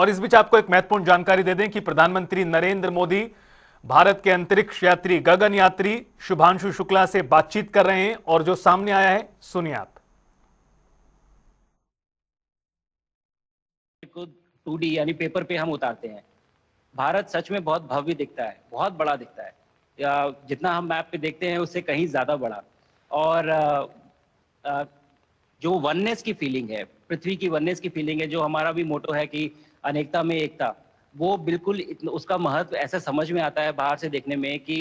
और इस बीच आपको एक महत्वपूर्ण जानकारी दे दें कि प्रधानमंत्री नरेंद्र मोदी भारत के अंतरिक्ष यात्री गगन यात्री शुभांशु शुक्ला से बातचीत कर रहे हैं और जो सामने आया है सुनिए आप। को 2D यानी पेपर पे हम उतारते हैं। भारत सच में बहुत भव्य दिखता है, बहुत बड़ा दिखता है, या जितना हम मैप पे देखते हैं उससे कहीं ज्यादा बड़ा। और जो वननेस की फीलिंग है, पृथ्वी की वननेस की फीलिंग है, जो हमारा भी मोटो है कि अनेकता में एकता, वो बिल्कुल उसका महत्व ऐसा समझ में आता है बाहर से देखने में कि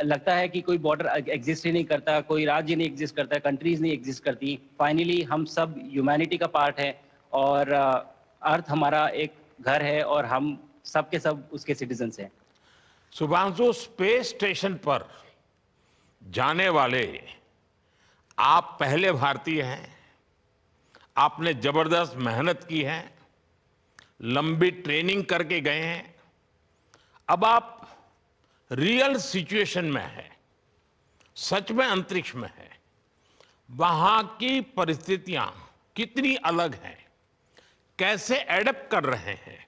लगता है कि कोई बॉर्डर एग्जिस्ट ही नहीं करता, कोई राज्य नहीं एग्जिस्ट करता, कंट्रीज नहीं एग्जिस्ट करती। फाइनली हम सब ह्यूमैनिटी का पार्ट है और अर्थ हमारा एक घर है और हम सब के सब उसके सिटीजन्स हैं। शुभांशु, स्पेस स्टेशन पर जाने वाले आप पहले भारतीय हैं। आपने जबरदस्त मेहनत की है, लंबी ट्रेनिंग करके गए हैं। अब आप रियल सिचुएशन में हैं, सच में अंतरिक्ष में हैं। वहां की परिस्थितियां कितनी अलग हैं, कैसे एडप्ट कर रहे हैं?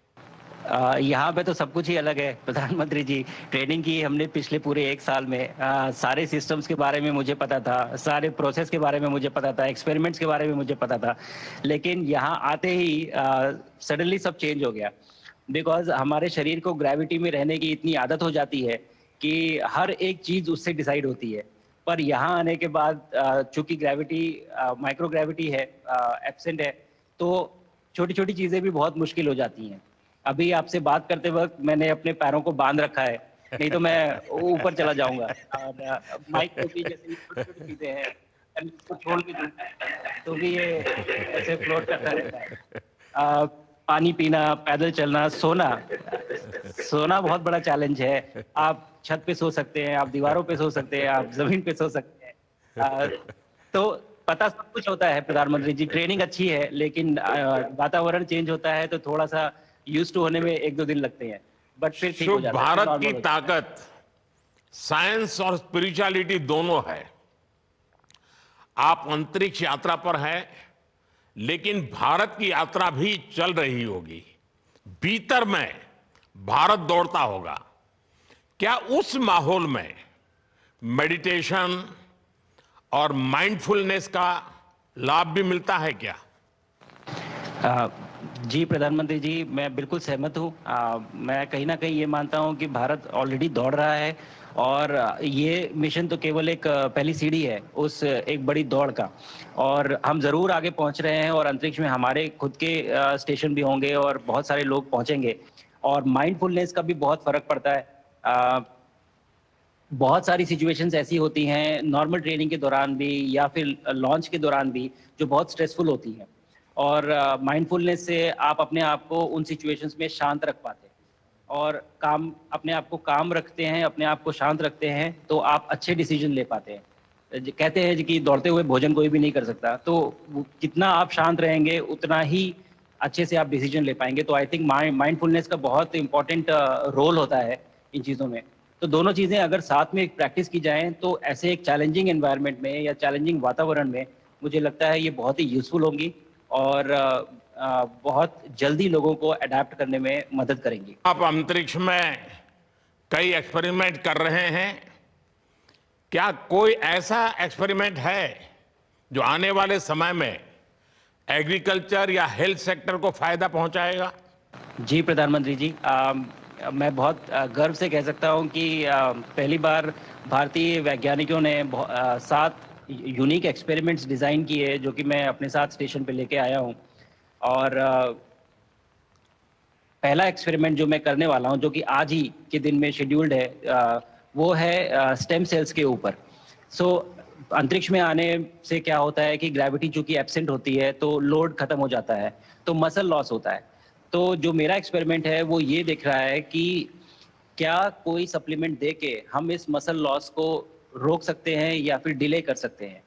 यहाँ पे तो सब कुछ ही अलग है प्रधानमंत्री जी। ट्रेनिंग की हमने पिछले पूरे 1 साल में। सारे सिस्टम्स के बारे में मुझे पता था, सारे प्रोसेस के बारे में मुझे पता था, एक्सपेरिमेंट्स के बारे में मुझे पता था, लेकिन यहाँ आते ही सडनली सब चेंज हो गया। बिकॉज हमारे शरीर को ग्रेविटी में रहने की इतनी आदत हो जाती है कि हर एक चीज़ उससे डिसाइड होती है। पर यहाँ आने के बाद चूंकि ग्रेविटी माइक्रो ग्रेविटी है, एब्सेंट है, तो छोटी छोटी चीज़ें भी बहुत मुश्किल हो जाती हैं। अभी आपसे बात करते वक्त मैंने अपने पैरों को बांध रखा है, नहीं तो मैं ऊपर चला जाऊंगा। और माइक पे भी जैसे छोटी छोटी चीजें हैं, इसको छोड़ के दूं तो भी ये ऐसे फ्लोट करता रहता है। पानी पीना, पैदल चलना, सोना। सोना बहुत बड़ा चैलेंज है। आप छत पे सो सकते हैं, आप दीवारों पे सो सकते हैं, आप जमीन पे सो सकते हैं। तो पता सब कुछ होता है प्रधानमंत्री जी, ट्रेनिंग अच्छी है, लेकिन वातावरण चेंज होता है तो थोड़ा सा यूज टू होने में 1-2 दिन लगते हैं, बट फिर ठीक हो जाता है। भारत की ताकत साइंस और स्पिरिचुअलिटी दोनों है। आप अंतरिक्ष यात्रा पर हैं, लेकिन भारत की यात्रा भी चल रही होगी। भीतर में भारत दौड़ता होगा। क्या उस माहौल में मेडिटेशन और माइंडफुलनेस का लाभ भी मिलता है क्या? जी प्रधानमंत्री जी, मैं बिल्कुल सहमत हूँ। मैं कहीं ना कहीं ये मानता हूँ कि भारत ऑलरेडी दौड़ रहा है और ये मिशन तो केवल एक पहली सीढ़ी है उस एक बड़ी दौड़ का। और हम ज़रूर आगे पहुँच रहे हैं और अंतरिक्ष में हमारे खुद के स्टेशन भी होंगे और बहुत सारे लोग पहुँचेंगे। और माइंडफुलनेस का भी बहुत फ़र्क पड़ता है। बहुत सारी सिचुएशंस ऐसी होती हैं नॉर्मल ट्रेनिंग के दौरान भी या फिर लॉन्च के दौरान भी, जो बहुत स्ट्रेसफुल होती हैं। और माइंडफुलनेस से आप अपने आप को उन सिचुएशंस में शांत रख पाते हैं और अपने आप को काम रखते हैं, अपने आप को शांत रखते हैं, तो आप अच्छे डिसीजन ले पाते हैं। कहते हैं कि दौड़ते हुए भोजन कोई भी नहीं कर सकता, तो जितना आप शांत रहेंगे उतना ही अच्छे से आप डिसीजन ले पाएंगे। तो आई थिंक माइंडफुलनेस का बहुत इंपॉर्टेंट रोल होता है इन चीज़ों में। तो दोनों चीज़ें अगर साथ में प्रैक्टिस की जाएं तो ऐसे एक चैलेंजिंग एनवायरनमेंट में या चैलेंजिंग वातावरण में मुझे लगता है ये बहुत ही यूजफुल होंगी और बहुत जल्दी लोगों को अडेप्ट करने में मदद करेंगी। आप अंतरिक्ष में कई एक्सपेरिमेंट कर रहे हैं। क्या कोई ऐसा एक्सपेरिमेंट है जो आने वाले समय में एग्रीकल्चर या हेल्थ सेक्टर को फायदा पहुंचाएगा? जी प्रधानमंत्री जी, मैं बहुत गर्व से कह सकता हूं कि पहली बार भारतीय वैज्ञानिकों ने 7 यूनिक एक्सपेरिमेंट्स डिज़ाइन किए, जो कि मैं अपने साथ स्टेशन पे लेके आया हूं। और पहला एक्सपेरिमेंट जो मैं करने वाला हूं, जो कि आज ही के दिन में शेड्यूल्ड है, वो है स्टेम सेल्स के ऊपर। सो अंतरिक्ष में आने से क्या होता है कि ग्रेविटी चूंकि एब्सेंट होती है तो लोड खत्म हो जाता है, तो मसल लॉस होता है। तो जो मेरा एक्सपेरिमेंट है वो ये देख रहा है कि क्या कोई सप्लीमेंट दे के हम इस मसल लॉस को रोक सकते हैं या फिर डिले कर सकते हैं।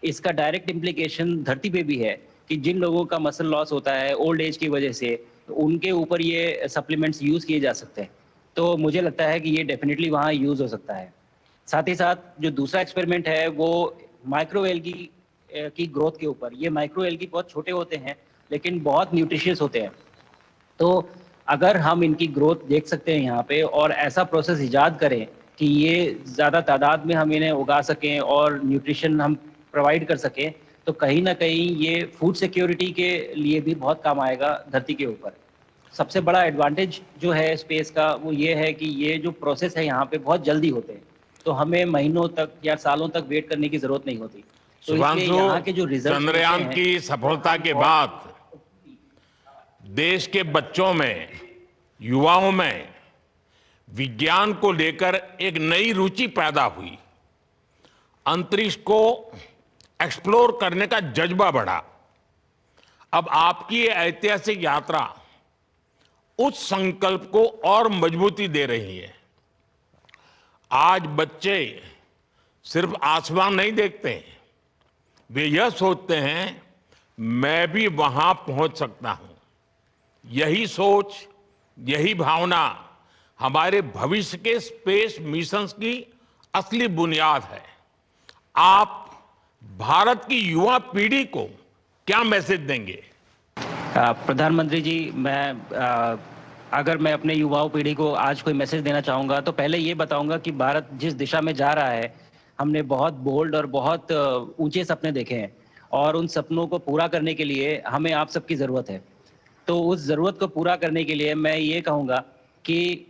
इसका डायरेक्ट इम्प्लीकेशन धरती पे भी है कि जिन लोगों का मसल लॉस होता है ओल्ड एज की वजह से, तो उनके ऊपर ये सप्लीमेंट्स यूज़ किए जा सकते हैं। तो मुझे लगता है कि ये डेफिनेटली वहाँ यूज़ हो सकता है। साथ ही साथ जो दूसरा एक्सपेरिमेंट है वो माइक्रो एल्गी की ग्रोथ के ऊपर। ये माइक्रो एल्गी बहुत छोटे होते हैं लेकिन बहुत न्यूट्रिशियस होते हैं। तो अगर हम इनकी ग्रोथ देख सकते हैं यहाँ पे और ऐसा प्रोसेस इजाद करें कि ये ज़्यादा तादाद में हम इन्हें उगा सकें और न्यूट्रिशन हम प्रोवाइड कर सकें, तो कहीं ना कहीं ये फूड सिक्योरिटी के लिए भी बहुत काम आएगा धरती के ऊपर। सबसे बड़ा एडवांटेज जो है स्पेस का वो ये है कि ये जो प्रोसेस है यहाँ पे बहुत जल्दी होते हैं, तो हमें महीनों तक या सालों तक वेट करने की ज़रूरत नहीं होती। तो इसलिए शुभांशु, यहाँ के जो रिजल्ट चंद्रयान की सफलता के बाद देश के बच्चों में, युवाओं में विज्ञान को लेकर एक नई रुचि पैदा हुई। अंतरिक्ष को एक्सप्लोर करने का जज्बा बढ़ा। अब आपकी ये ऐतिहासिक यात्रा उस संकल्प को और मजबूती दे रही है। आज बच्चे सिर्फ आसमान नहीं देखते, वे यह सोचते हैं मैं भी वहां पहुंच सकता हूं। यही सोच, यही भावना हमारे भविष्य के स्पेस मिशंस की असली बुनियाद है। आप भारत की युवा पीढ़ी को क्या मैसेज देंगे? प्रधानमंत्री जी, अगर मैं अपने युवाओं पीढ़ी को आज कोई मैसेज देना चाहूँगा तो पहले ये बताऊँगा कि भारत जिस दिशा में जा रहा है, हमने बहुत बोल्ड और बहुत ऊंचे सपने देखे हैं और उन सपनों को पूरा करने के लिए हमें आप सबकी ज़रूरत है। तो उस ज़रूरत को पूरा करने के लिए मैं ये कहूँगा कि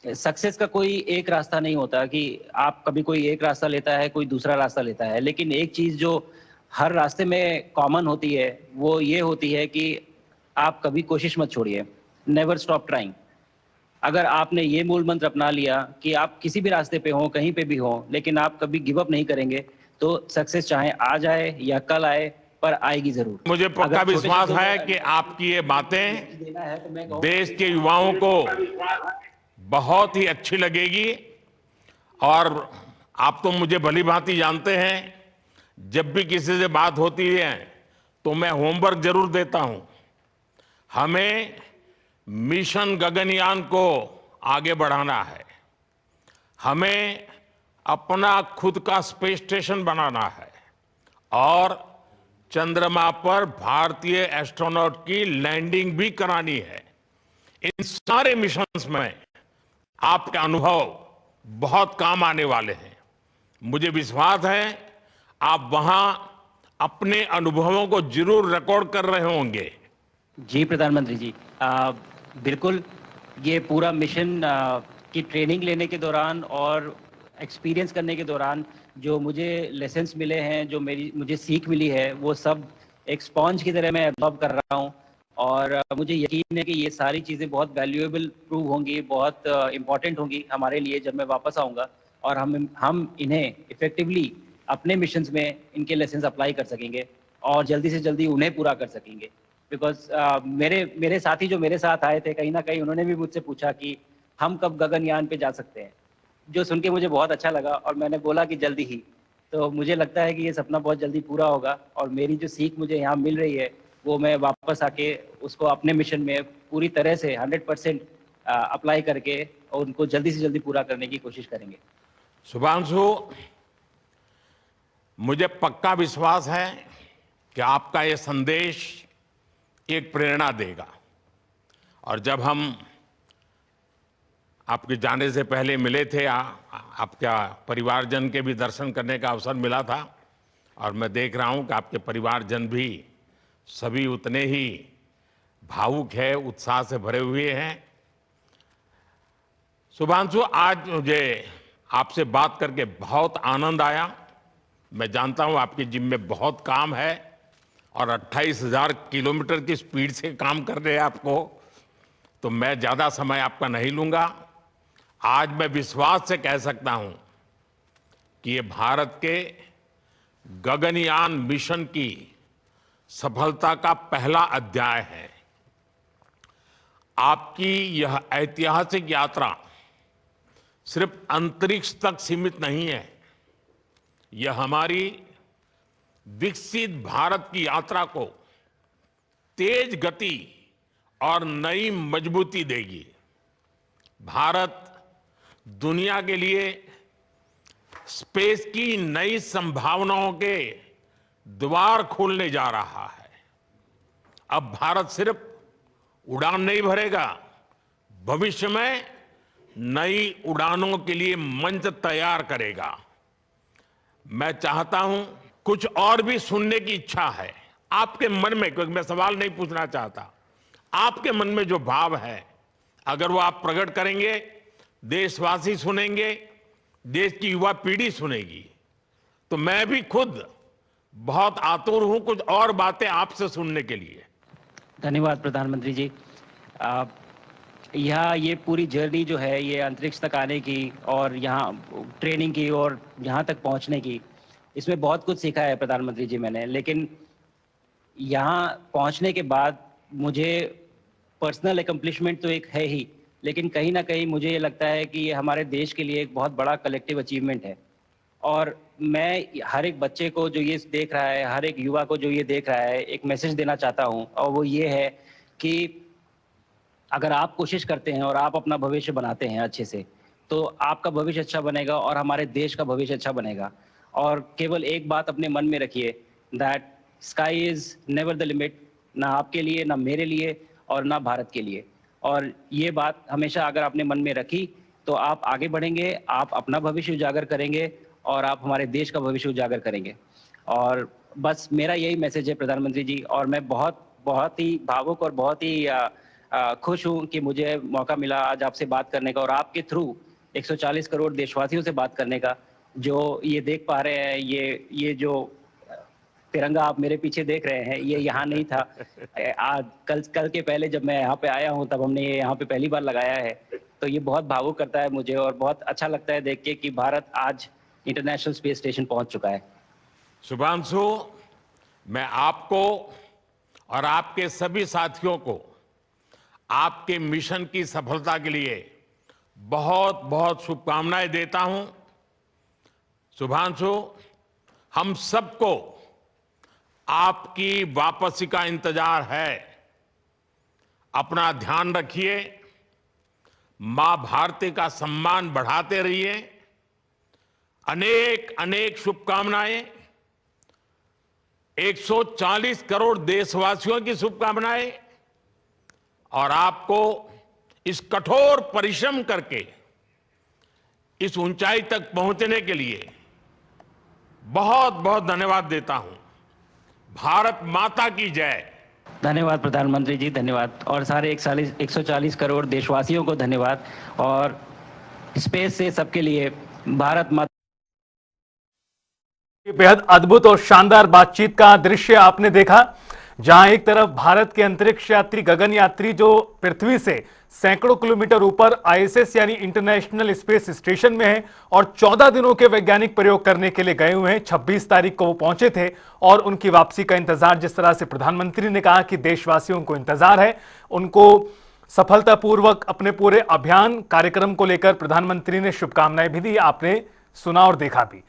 सक्सेस का कोई एक रास्ता नहीं होता कि आप कभी कोई एक रास्ता लेता है, कोई दूसरा रास्ता लेता है, लेकिन एक चीज़ जो हर रास्ते में कॉमन होती है वो ये होती है कि आप कभी कोशिश मत छोड़िए, नेवर स्टॉप ट्राइंग। अगर आपने ये मूल मंत्र अपना लिया कि आप किसी भी रास्ते पे हों, कहीं पे भी हों, लेकिन आप कभी गिव अप नहीं करेंगे, तो सक्सेस चाहे आज आए या कल आए, पर आएगी जरूर। मुझे पक्का विश्वास है कि आपकी ये बातें देश के युवाओं को बहुत ही अच्छी लगेगी। और आप तो मुझे भली भांति जानते हैं, जब भी किसी से बात होती है तो मैं होमवर्क जरूर देता हूं। हमें मिशन गगनयान को आगे बढ़ाना है, हमें अपना खुद का स्पेस स्टेशन बनाना है और चंद्रमा पर भारतीय एस्ट्रोनॉट की लैंडिंग भी करानी है। इन सारे मिशंस में आपके अनुभव बहुत काम आने वाले हैं। मुझे विश्वास है आप वहां अपने अनुभवों को जरूर रिकॉर्ड कर रहे होंगे। जी प्रधानमंत्री जी, बिल्कुल। ये पूरा मिशन की ट्रेनिंग लेने के दौरान और एक्सपीरियंस करने के दौरान जो मुझे लेसन्स मिले हैं, जो मुझे सीख मिली है, वो सब एक स्पॉन्ज की तरह मैं एब्जॉर्ब कर रहा हूँ। और मुझे यकीन है कि ये सारी चीज़ें बहुत वैल्यूएबल प्रूव होंगी, बहुत इम्पॉर्टेंट होंगी हमारे लिए जब मैं वापस आऊँगा और हम इन्हें इफ़ेक्टिवली अपने मिशंस में इनके लेसन्स अप्लाई कर सकेंगे और जल्दी से जल्दी उन्हें पूरा कर सकेंगे। बिकॉज मेरे साथी जो मेरे साथ आए थे, कहीं ना कहीं उन्होंने भी मुझसे पूछा कि हम कब गगनयान पे जा सकते हैं, जो सुन के मुझे बहुत अच्छा लगा और मैंने बोला कि जल्दी ही। तो मुझे लगता है कि ये सपना बहुत जल्दी पूरा होगा और मेरी जो सीख मुझे यहाँ मिल रही है वो मैं वापस आके उसको अपने मिशन में पूरी तरह से 100% अप्लाई करके और उनको जल्दी से जल्दी पूरा करने की कोशिश करेंगे। शुभांशु, मुझे पक्का विश्वास है कि आपका ये संदेश एक प्रेरणा देगा। और जब हम आपके जाने से पहले मिले थे, आपका परिवारजन के भी दर्शन करने का अवसर मिला था और मैं देख रहा हूं कि आपके परिवारजन भी सभी उतने ही भावुक है, उत्साह से भरे हुए हैं। शुभांशु, आज मुझे आपसे बात करके बहुत आनंद आया। मैं जानता हूं आपके जिम में बहुत काम है और 28,000 किलोमीटर की स्पीड से काम कर रहे हैं आपको, तो मैं ज़्यादा समय आपका नहीं लूंगा। आज मैं विश्वास से कह सकता हूं कि ये भारत के गगनयान मिशन की सफलता का पहला अध्याय है। आपकी यह ऐतिहासिक यात्रा सिर्फ अंतरिक्ष तक सीमित नहीं है, यह हमारी विकसित भारत की यात्रा को तेज गति और नई मजबूती देगी। भारत दुनिया के लिए स्पेस की नई संभावनाओं के द्वार खोलने जा रहा है। अब भारत सिर्फ उड़ान नहीं भरेगा, भविष्य में नई उड़ानों के लिए मंच तैयार करेगा। मैं चाहता हूं, कुछ और भी सुनने की इच्छा है आपके मन में, क्योंकि मैं सवाल नहीं पूछना चाहता, आपके मन में जो भाव है अगर वो आप प्रकट करेंगे, देशवासी सुनेंगे, देश की युवा पीढ़ी सुनेगी, तो मैं भी खुद बहुत आतुर हूं कुछ और बातें आपसे सुनने के लिए। धन्यवाद प्रधानमंत्री जी। यहाँ ये पूरी जर्नी जो है ये अंतरिक्ष तक आने की और यहाँ ट्रेनिंग की और यहाँ तक पहुँचने की, इसमें बहुत कुछ सीखा है प्रधानमंत्री जी मैंने। लेकिन यहाँ पहुँचने के बाद मुझे पर्सनल एकम्प्लिशमेंट तो एक है ही, लेकिन कहीं ना कहीं मुझे ये लगता है कि ये हमारे देश के लिए एक बहुत बड़ा कलेक्टिव अचीवमेंट है। और मैं हर एक बच्चे को जो ये देख रहा है, हर एक युवा को जो ये देख रहा है, एक मैसेज देना चाहता हूँ, और वो ये है कि अगर आप कोशिश करते हैं और आप अपना भविष्य बनाते हैं अच्छे से, तो आपका भविष्य अच्छा बनेगा और हमारे देश का भविष्य अच्छा बनेगा। और केवल एक बात अपने मन में रखिए, that sky is never the limit, ना आपके लिए, ना मेरे लिए और ना भारत के लिए। और ये बात हमेशा अगर आपने मन में रखी तो आप आगे बढ़ेंगे, आप अपना भविष्य उजागर करेंगे और आप हमारे देश का भविष्य उजागर करेंगे। और बस मेरा यही मैसेज है प्रधानमंत्री जी। और मैं बहुत बहुत ही भावुक और बहुत ही खुश हूं कि मुझे मौका मिला आज आपसे बात करने का और आपके थ्रू 140 करोड़ देशवासियों से बात करने का। जो ये देख पा रहे हैं, ये जो तिरंगा आप मेरे पीछे देख रहे हैं, ये यहाँ नहीं था। आज कल के पहले जब मैं यहाँ पे आया हूँ तब हमने ये यहाँ पे पहली बार लगाया है। तो ये बहुत भावुक करता है मुझे और बहुत अच्छा लगता है देख के कि भारत आज इंटरनेशनल स्पेस स्टेशन पहुंच चुका है। शुभांशु, मैं आपको और आपके सभी साथियों को आपके मिशन की सफलता के लिए बहुत बहुत शुभकामनाएं देता हूं। शुभांशु, हम सबको आपकी वापसी का इंतजार है। अपना ध्यान रखिए, मां भारती का सम्मान बढ़ाते रहिए। अनेक अनेक शुभकामनाएं, 140 करोड़ देशवासियों की शुभकामनाएं, और आपको इस कठोर परिश्रम करके इस ऊंचाई तक पहुंचने के लिए बहुत बहुत धन्यवाद देता हूं। भारत माता की जय। धन्यवाद प्रधानमंत्री जी, धन्यवाद। और सारे 140 करोड़ देशवासियों को धन्यवाद। और स्पेस से सबके लिए भारत माता। बेहद अद्भुत और शानदार बातचीत का दृश्य आपने देखा, जहां एक तरफ भारत के अंतरिक्ष यात्री, गगनयात्री जो पृथ्वी से सैकड़ों किलोमीटर ऊपर आईएसएस यानी इंटरनेशनल स्पेस स्टेशन में है और 14 दिनों के वैज्ञानिक प्रयोग करने के लिए गए हुए हैं। 26 तारीख को वो पहुंचे थे और उनकी वापसी का इंतजार, जिस तरह से प्रधानमंत्री ने कहा कि देशवासियों को इंतजार है, उनको सफलतापूर्वक अपने पूरे अभियान कार्यक्रम को लेकर प्रधानमंत्री ने शुभकामनाएं भी दी। आपने सुना और देखा भी।